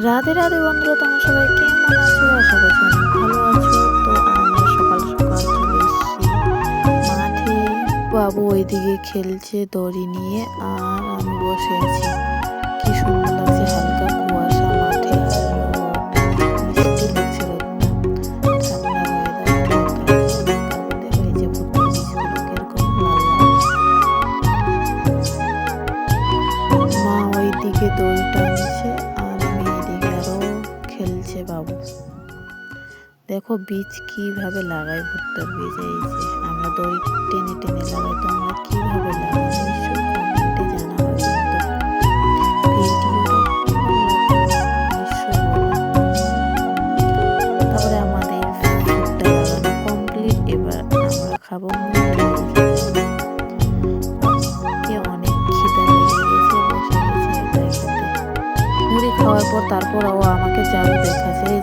রাধে রাধে বন্ধুরা, তোমরা সবাই কেমন আছো? আশা করছি অনেক ভালো আছো। তো আমরা সকাল সকাল চলে এসেছি মাঠে। বাবু ওইদিকে খেলছে দড়ি নিয়ে, আর আমি বসে আছি। কি সুন্দর লাগছে, হালকা কুয়াশা মাঠে, আর মিষ্টি লাগছে রোদটা। ঠান্ডা ওয়েদার, তারপর দেখো এই যে ভুট্টা বীজগুলো কিরকম লাল লাল। মা ওইদিকে দড়ি টানছে, আর আমি এদিকে আরো খেলছে বাবু। দেখো বীজ কিভাবে লাগাই, ভুট্টার বীজ। এই যে আমরা দড়ি টেনে টেনে লাগাই, তোমরা কিভাবে লাগাও নিশ্চয়ই কমেন্টে জানাবে। কিন্তু ভিডিওটা কেমন লাগলো নিশ্চয়ই বলো। তারপরে আমাদের ভুট্টা লাগানো কমপ্লিট। এবার আমরা খাবো মুড়ি। কে অনেক খিদে লেগে গেছে, বসে গেছে একাই খেতে। মুড়ি খাওয়ার পর তারপর ও আমাকে জাদু দেখাচ্ছে। এই